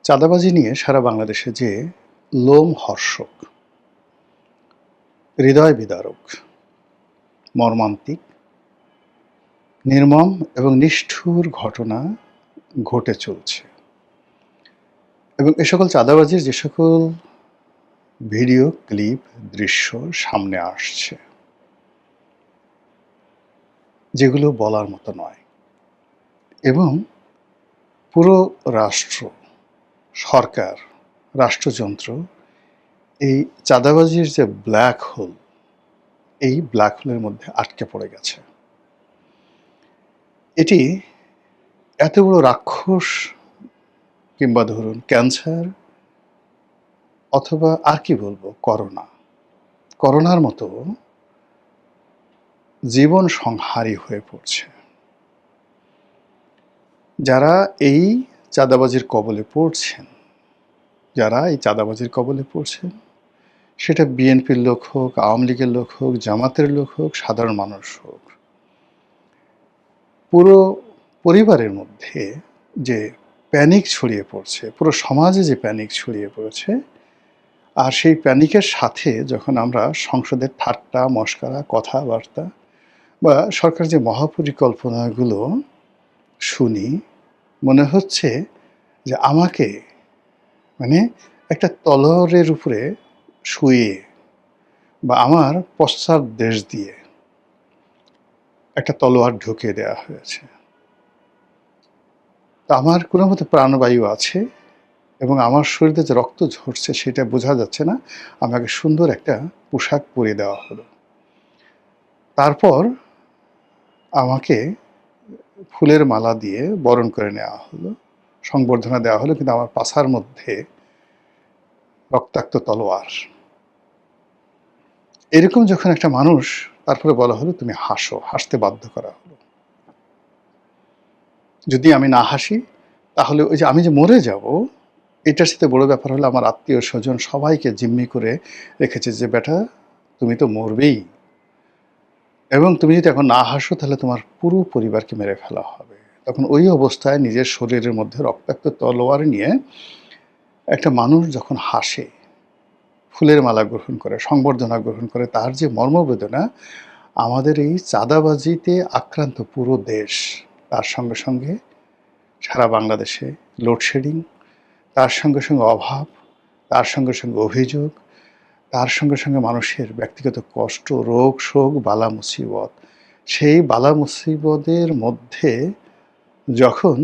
চাঁদাবাজি নিয়ে সারা বাংলাদেশে যে লোমহর্ষক, হৃদয় বিদারক, মর্মান্তিক, নির্মম এবং নিষ্ঠুর ঘটনা ঘটে চলছে এবং এ সকল চাঁদাবাজির যে সকল ভিডিও ক্লিপ, দৃশ্য সামনে আসছে, যেগুলো বলার মতো নয় এবং পুরো রাষ্ট্র, সরকার, রাষ্ট্রযন্ত্র এই চাঁদাবাজির যে ব্ল্যাক হোল, এই ব্ল্যাক হোলের মধ্যে আটকে পড়ে গেছে। এটি এত বড় রাক্ষস কিংবা ধরুন ক্যান্সার অথবা আর কি বলবো, করোনার মতো জীবন সংহারী হয়ে পড়ছে। যারা এই চাঁদাবাজির কবলে পড়ছেন, সেটা বিএনপির লোক হোক, আওয়ামী লীগের লোক হোক, জামাতের লোক হোক, সাধারণ মানুষ হোক, পুরো পরিবারের মধ্যে যে প্যানিক ছড়িয়ে পড়ছে, পুরো সমাজে যে প্যানিক ছড়িয়ে পড়েছে, আর সেই প্যানিকের সাথে যখন আমরা সংসদের ঠাট্টা মশকরা, কথাবার্তা বা সরকার যে মহাপরিকল্পনাগুলো শুনি, মনে হচ্ছে যে আমাকে একটা তলোয়ারের উপরে শুয়ে বা আমার পশ্চাৎ দেশ দিয়ে একটা তলোয়ার ঢুকিয়ে দেওয়া হয়েছে। তো আমার কোনো মতো প্রাণবায়ু আছে এবং আমার শরীরে যে রক্ত ঝরছে সেটা বোঝা যাচ্ছে না। আমাকে সুন্দর একটা পোশাক পরিয়ে দেওয়া হলো, তারপর আমাকে ফুলের মালা দিয়ে বরণ করে নেওয়া হলো, সংবর্ধনা দেওয়া হলো, কিন্তু আমার পাছার মধ্যে রক্তাক্ত তলোয়ার। এরকম যখন একটা মানুষ, তারপরে বলা হলো তুমি হাসো, হাসতে বাধ্য করা হলো। যদি আমি না হাসি তাহলে ওই যে আমি যে মরে যাব, এটার সাথে বড় ব্যাপার হলো আমার আত্মীয় স্বজন সবাইকে জিম্মি করে রেখেছে যে বেটা তুমি তো মরবেই, এবং তুমি যদি এখন না হাসো তাহলে তোমার পুরো পরিবারকে মেরে ফেলা হবে। তখন ওই অবস্থায় নিজের শরীরের মধ্যে রক্তাক্ত তলোয়ার নিয়ে একটা মানুষ যখন হাসে, ফুলের মালা গ্রহণ করে, সংবর্ধনা গ্রহণ করে, তার যে মর্মবেদনা, আমাদের এই চাঁদাবাজিতে আক্রান্ত পুরো দেশ, তার সঙ্গে সঙ্গে সারা বাংলাদেশে লোডশেডিং, তার সঙ্গে সঙ্গে অভাব, তার সঙ্গে সঙ্গে অভিযোগ, তার সঙ্গে সঙ্গে মানুষের ব্যক্তিগত কষ্ট, রোগ শোক, বালা মুসিবত। সেই বালা মুসিবতের মধ্যে যখন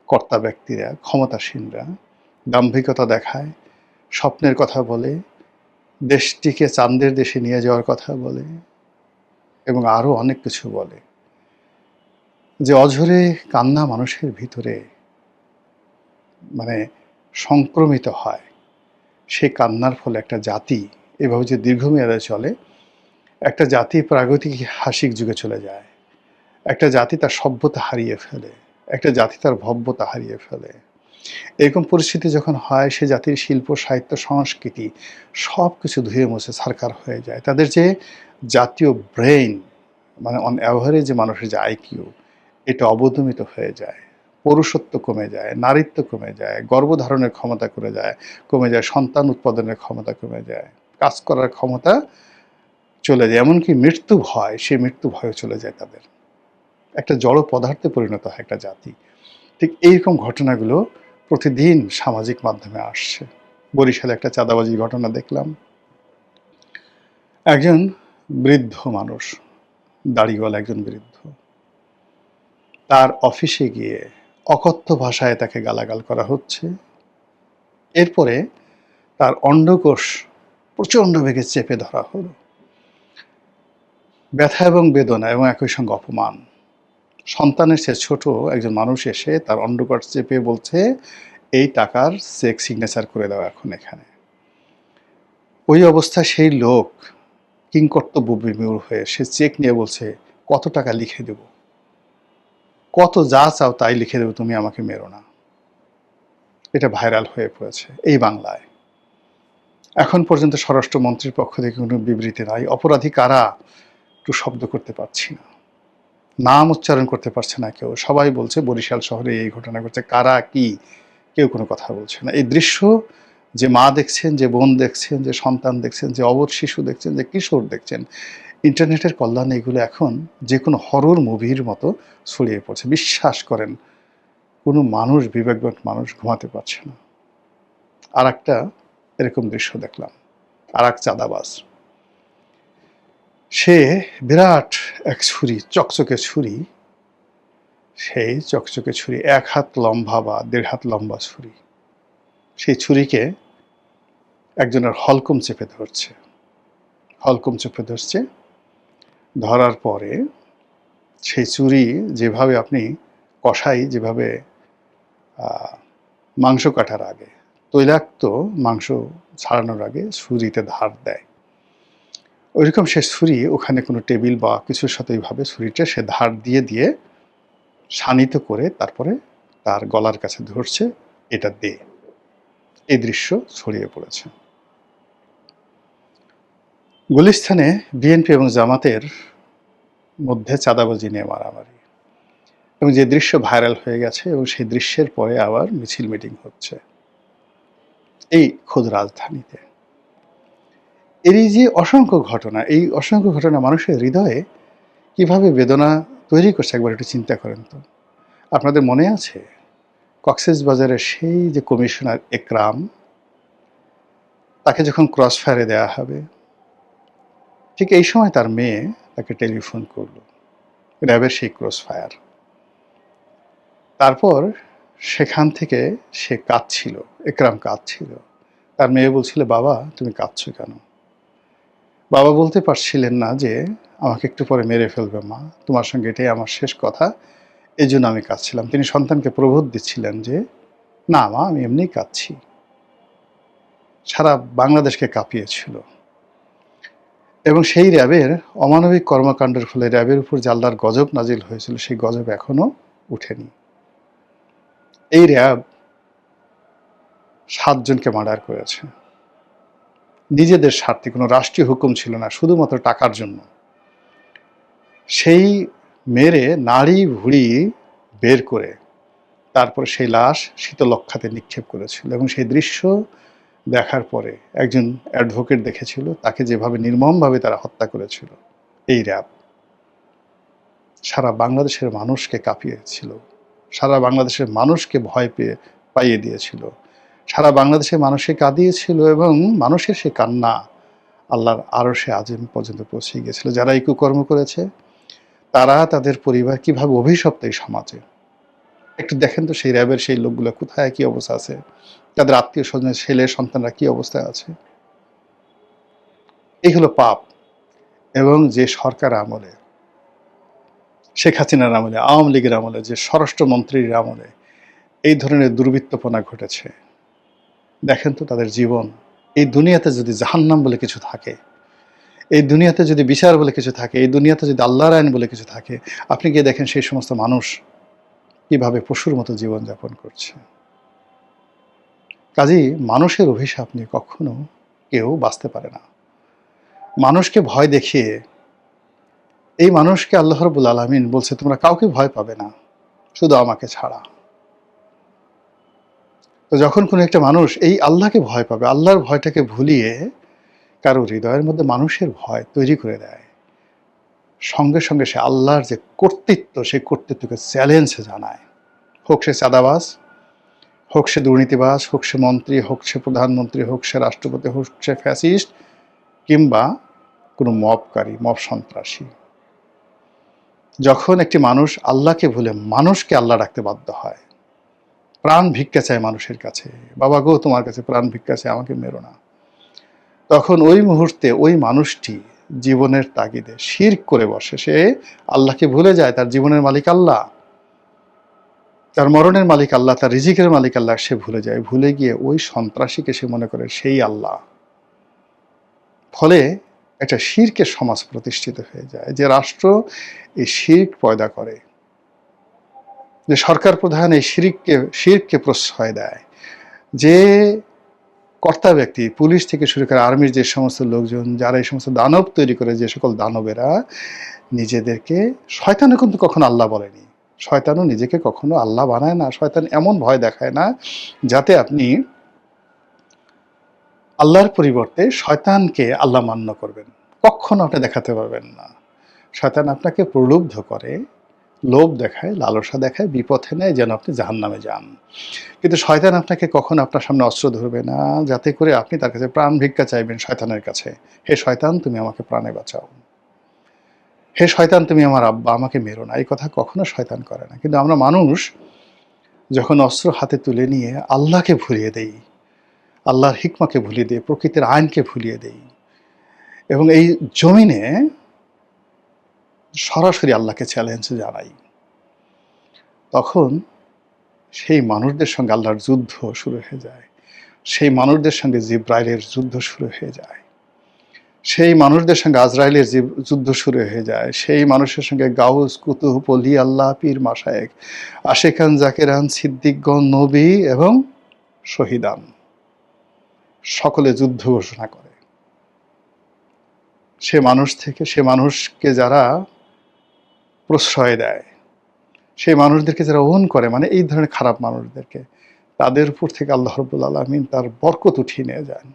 কর্তা ব্যক্তিরা, ক্ষমতাসীনরা দাম্ভিকতা দেখায়, স্বপ্নের কথা বলে, দেশটিকে চাঁদের দেশে নিয়ে যাওয়ার কথা বলে এবং আরও অনেক কিছু বলে, যে অঝরে কান্না মানুষের ভিতরে সংক্রমিত হয়, সেই কান্নার ফলে একটা জাতি এভাবে যে দীর্ঘমেয়াদে চলে, একটা জাতি প্রাগৈতিক হাসিক যুগে চলে যায়, একটা জাতি তার সভ্যতা হারিয়ে ফেলে, একটা জাতি তার ভব্যতা হারিয়ে ফেলে। এরকম পরিস্থিতি যখন হয়, সে জাতির শিল্প, সাহিত্য, সংস্কৃতি সব কিছু ধুয়ে মুছে ছারখার হয়ে যায়। তাদের যে জাতীয় ব্রেইন, অন অ্যাভারেজ যে মানুষের যে আইকিউ, এটা অবদমিত হয়ে যায়, পুরুষত্ব কমে যায়, নারীত্ব কমে যায়, গর্ভধারণের ক্ষমতা কমে যায়, সন্তান উৎপাদনের ক্ষমতা কমে যায়, কাজ করার ক্ষমতা চলে যায়, এমনকি মৃত্যু ভয়, সে মৃত্যু ভয়ও চলে যায় তাদের। একটা জড় পদার্থে পরিণত হয় একটা জাতি। ঠিক এইরকম ঘটনাগুলো প্রতিদিন সামাজিক মাধ্যমে আসছে। বরিশালে একটা চাঁদাবাজির ঘটনা দেখলাম। একজন বৃদ্ধ মানুষ, দাড়িওয়ালা একজন বৃদ্ধ, তার অফিসে গিয়ে অকথ্য ভাষায় তাকে গালাগাল করা হচ্ছে। এরপরে তার অন্ডকোষ প্রচণ্ড বেগে চেপে ধরা হলো। ব্যথা এবং বেদনা এবং একই সঙ্গে অপমান। সন্তানের সে ছোট একজন মানুষ এসে তার অন্ডকোষ চেপে বলছে, এই টাকার চেক সিগনেচার করে দাও এখন এখানে। ওই অবস্থায় সেই লোক কিংকর্তব্য বিমূঢ় হয়ে সে চেক নিয়ে বলছে, কত টাকা লিখে দেব, কত যা চাও তাই লিখে দেবো, তুমি আমাকে মেরো না। এটা ভাইরাল হয়ে পড়েছে এই বাংলায়। এখন পর্যন্ত স্বরাষ্ট্রমন্ত্রীর পক্ষ থেকে কোনো বিবৃতি নাই। অপরাধী কারা একটু শব্দ করতে পারছি না, নাম উচ্চারণ করতে পারছে না কেউ। সবাই বলছে বরিশাল শহরে এই ঘটনা ঘটছে, কারা কি কেউ কোনো কথা বলছে না। এই দৃশ্য যে মা দেখছেন, যে বোন দেখছেন, যে সন্তান দেখছেন, যে অবধ শিশু দেখছেন, যে কিশোর দেখছেন, ইন্টারনেটের কল্যাণে এগুলো এখন যে কোনো হরর মুভির মতো ছড়িয়ে পড়ছে। বিশ্বাস করেন, কোনো মানুষ, বিবেকবান মানুষ ঘুমাতে পারছে না। আর একটা এরকম দৃশ্য দেখলাম, আর এক চাঁদাবাজ, সে বিরাট এক ছুরি, চকচকে ছুরি, সেই চকচকে ছুরি 1 হাত লম্বা বা 1.5 হাত লম্বা ছুরি, সেই ছুরিকে একজনের হলকম চেপে ধরছে, হলকম চেপে ধরছে। ধরার পরে সেই ছুরি যেভাবে আপনি কষাই, যেভাবে মাংস কাটার আগে, তৈলাক্ত মাংস ছাড়ানোর আগে ছুরিতে ধার দেয়, ওইরকম সে ছুরি ওখানে কোনো টেবিল বা কিছুর সাথে এইভাবে ছুরিটা সে ধার দিয়ে দিয়ে শানিত করে তারপরে তার গলার কাছে ধরছে, এটা দে। এই দৃশ্য ছড়িয়ে পড়েছে। গুলিস্তানে বিএনপি এবং জামাতের মধ্যে চাঁদাবাজি নিয়ে মারামারি, এবং যে দৃশ্য ভাইরাল হয়ে গেছে, এবং সেই দৃশ্যের পরে আবার মিছিল মিটিং হচ্ছে এই খোদ রাজধানীতে। এরই যে অসংখ্য ঘটনা, এই অসংখ্য ঘটনা মানুষের হৃদয়ে কিভাবে বেদনা তৈরি করছে একবার একটু চিন্তা করেন তো। আপনাদের মনে আছে কক্সবাজারের সেই যে কমিশনার একরাম, তাকে যখন ক্রস ফায়ারে দেওয়া হবে, ঠিক এই সময় তার মেয়ে তাকে টেলিফোন করলো, র্যাবের সেই ক্রস ফায়ার। তারপর সেখান থেকে সে কাঁদছিল, একরাম কাঁদছিল। তার মেয়ে বলছিল, বাবা তুমি কাঁদছো কেন? বাবা বলতে পারছিলেন না যে আমাকে একটু পরে মেরে ফেলবে মা, তোমার সঙ্গে এটাই আমার শেষ কথা, এই জন্য আমি কাঁদছিলাম। তিনি সন্তানকে প্রবোধ দিচ্ছিলেন যে না মা, আমি এমনিই কাঁদছি। সারা বাংলাদেশকে কাঁপিয়েছিল। এবং সেই র্যাবের অমানবিক কর্মকাণ্ডের ফলে র্যাবের উপর যে আল্লাহর গজব নাজিল হয়েছিল, সেই গজব এখনো উঠেনি। এই র্যাব 7 জনকে মার্ডার করেছে নিজেদের স্বার্থে, কোনো রাষ্ট্রীয় হুকুম ছিল না, শুধুমাত্র টাকার জন্য। সেই মেরে নাড়ি ভুড়ি বের করে তারপর সেই লাশ শীতলক্ষাতে নিক্ষেপ করেছিল। এবং সেই দৃশ্য দেখার পরে একজন অ্যাডভোকেট দেখেছিল তাকে যেভাবে নির্মমভাবে তারা হত্যা করেছিল। এই র্যাব সারা বাংলাদেশের মানুষকে কাঁপিয়েছিল, সারা বাংলাদেশের মানুষকে ভয় পাইয়ে দিয়েছিল, সারা বাংলাদেশের মানুষকে কাঁদিয়েছিল, এবং মানুষের সে কান্না আল্লাহর আরশে আজিম পর্যন্ত পৌঁছে গিয়েছিল। যারা এই কুকর্ম করেছে তারা, তাদের পরিবার কিভাবে অভিশপ্ত এই সমাজে। একটু দেখেন তো সেই র্যাবের সেই লোকগুলো কোথায়, কি অবস্থা আছে, তাদের আত্মীয় স্বজনের ছেলে সন্তানরা কি অবস্থায় আছে। এই হলো পাপ। এবং যে সরকার আমলে, শেখ হাসিনার আমলে, আওয়ামী লীগের আমলে, যে স্বরাষ্ট্রমন্ত্রীর আমলে এই ধরনের দুর্বৃত্তপনা ঘটেছে, দেখেন তো তাদের জীবন। এই দুনিয়াতে যদি জাহান্নাম বলে কিছু থাকে, এই দুনিয়াতে যদি বিচার বলে কিছু থাকে, এই দুনিয়াতে যদি আল্লাহর আইন বলে কিছু থাকে, আপনি গিয়ে দেখেন সেই সমস্ত মানুষ কিভাবে পশুর মতো জীবনযাপন করছে। কাজেই মানুষের অভিশাপ নিয়ে কখনো কেউ বাঁচতে পারে না। মানুষকে ভয় দেখিয়ে, এই মানুষকে আল্লাহ রাব্বুল আলামিন বলছে তোমরা কাউকে ভয় পাবে না, শুধু আমাকে ছাড়া। তো যখন কোনো একটা মানুষ এই আল্লাহকে ভয় পাবে, আল্লাহর ভয়টাকে ভুলিয়ে কারো হৃদয়ের মধ্যে মানুষের ভয় তৈরি করে দেয়, সঙ্গে সঙ্গে সে আল্লাহর যে কর্তৃত্ব, সেই কর্তৃত্বকে চ্যালেঞ্জ জানায়। হোক সে চাঁদাবাজ, হোক সে দুর্নীতিবাজ, হোক সে মন্ত্রী, হোক সে প্রধানমন্ত্রী, হোক সে রাষ্ট্রপতি, হোক সে ফ্যাসিস্ট, কিংবা কোনো মবকারী, মব সন্ত্রাসী। যখন একটি মানুষ আল্লাহকে ভুলে মানুষকে আল্লাহ ডাকতে বাধ্য হয়, প্রাণ ভিক্ষা চায় মানুষের কাছে, বাবা গো তোমার কাছে প্রাণ ভিক্ষা চায়, আমাকে মেরো না, তখন ওই মুহূর্তে ওই মানুষটি জীবনের তাগিদে শিরক করে বসে। সে আল্লাহকে ভুলে যায়। তার জীবনের মালিক আল্লাহ, তার মরণের মালিক আল্লাহ, তার রিজিকের মালিক আল্লাহ সে ভুলে যায়। ভুলে গিয়ে ওই সন্ত্রাসীকে সে মনে করে সেই আল্লাহ। ফলে একটা শিরকের সমাজ প্রতিষ্ঠিত হয়ে যায়। যে রাষ্ট্র এই শিরক পয়দা করে, যে সরকার প্রধান এই শিরককে প্রশ্রয় দেয়, যে কর্তা ব্যক্তি, পুলিশ থেকে শুরু করে আর্মির যে সমস্ত লোকজন, যারা এই সমস্ত দানব তৈরি করে, যে সকল দানবেরা নিজেদেরকে, শয়তানও কিন্তু কখনো আল্লাহ বলেনি, শয়তানও নিজেকে কখনো আল্লাহ বানায় না। শয়তান এমন ভয় দেখায় না যাতে আপনি আল্লাহর পরিবর্তে শয়তানকে আল্লাহ মান্য করবেন। কখনো আপনি দেখাতে পারবেন না। শয়তান আপনাকে প্রলুব্ধ করে, লোভ দেখায়, লালসা দেখায়, বিপথে নেয় যেন আপনি জাহান্নামে যান। কিন্তু শয়তান আপনাকে কখনো আপনার সামনে অস্ত্র ধরবে না যাতে করে আপনি তার কাছে প্রাণ ভিক্ষা চাইবেন শয়তানের কাছে। হে শয়তান, তুমি আমাকে প্রাণে বাঁচাও। হে শয়তান, তুমি আমার আব্বা, আমাকে মেরো না। এই কথা কখনো শয়তান করে না। কিন্তু আমরা মানুষ যখন অস্ত্র হাতে তুলে নিয়ে আল্লাহকে ভুলিয়ে দেই, আল্লাহর হিকমাকে ভুলিয়ে দেই, প্রকৃতির আইনকে ভুলিয়ে দেই এবং এই জমিনে সরাসরি আল্লাহকে চ্যালেঞ্জ জানাই, তখন সেই মানুষদের সঙ্গে আল্লাহর যুদ্ধ শুরু হয়ে যায়। সেই মানুষদের সঙ্গে জিব্রাইলের যুদ্ধ শুরু হয়ে যায়। সেই মানুষদের সঙ্গে আজরাইলের যুদ্ধ শুরু হয়ে যায়। সেই মানুষের সঙ্গে গাউস, কুতুব, অলি, আল্লাহ, পীর, মাশায়েখ, আশেকান, জাকেরান, সিদ্দিকগণ, নবী এবং শহীদান সকলে যুদ্ধ ঘোষণা করে। সে মানুষকে যারা প্রশ্রয় দেয়, সেই মানুষদেরকে যারা ওন করে, মানে এই ধরনের খারাপ মানুষদেরকে, তাদের উপর থেকে আল্লাহ রাব্বুল আলামিন তার বরকত উঠিয়ে নিয়ে যান,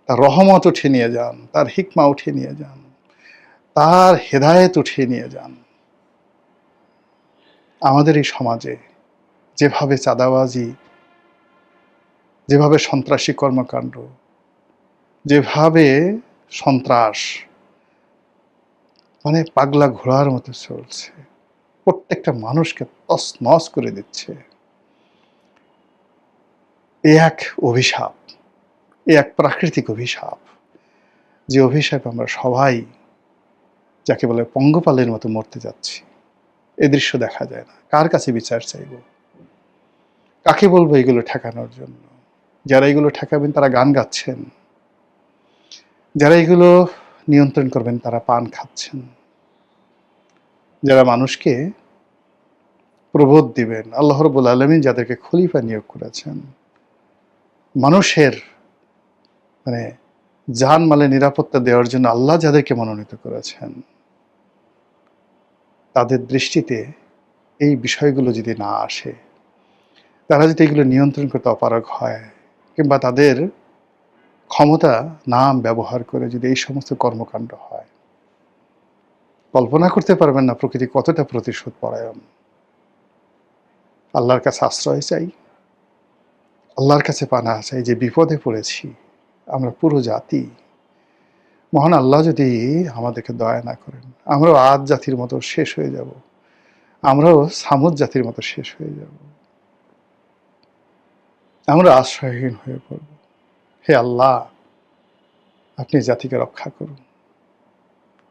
তার রহমত উঠিয়ে নিয়ে যান, তার হিকমা উঠিয়ে নিয়ে যান, তার হেদায়েত উঠিয়ে নিয়ে যান। আমাদের এই সমাজে যেভাবে চাঁদাবাজি, যেভাবে সন্ত্রাসী কর্মকাণ্ড, যেভাবে সন্ত্রাস মানে পাগলা ঘোড়ার মতো চলছে, প্রত্যেকটা মানুষকে তছনছ করে দিচ্ছে, এ এক অভিশাপ, এ এক প্রাকৃতিক অভিশাপ। যে অভিশাপ আমরা সবাই, যাকে বলে পঙ্গপালের মতো মরতে যাচ্ছি। এ দৃশ্য দেখা যায় না। কার কাছে বিচার চাইব? কাকে বলবো এগুলো ঠেকানোর জন্য? যারা এগুলো ঠেকাবেন তারা গান গাচ্ছেন, যারা এগুলো নিয়ন্ত্রণ করবেন তারা পান খাচ্ছেন, যারা মানুষকে প্রবোধ দিবেন, আল্লাহ রাব্বুল আলামিন যাদেরকে খলিফা নিয়োগ করেছেন, মানুষের মানে জানমালের নিরাপত্তা দেওয়ার জন্য আল্লাহ যাদেরকে মনোনীত করেছেন, তাদের দৃষ্টিতে এই বিষয়গুলো যদি না আসে, তারা যদি এগুলো নিয়ন্ত্রণ করতে অপারগ হয়, কিংবা তাদের ক্ষমতা নাম ব্যবহার করে যদি এই সমস্ত কর্মকাণ্ড হয়, কল্পনা করতে পারবেন না প্রকৃতি কতটা প্রতিশোধ পরায়ণ। আল্লাহর কাছে আশ্রয় চাই, আল্লাহর কাছে পানা চাই যে বিপদে পড়েছি আমরা পুরো জাতি। মহান আল্লাহ যদি আমাদেরকে দয়া না করেন, আমরাও আদ জাতির মতো শেষ হয়ে যাব, আমরাও সামুদ জাতির মতো শেষ হয়ে যাব, আমরা আশ্রয়হীন হয়ে পড়ব। হে আল্লাহ, আপনি জাতিকে রক্ষা করুন।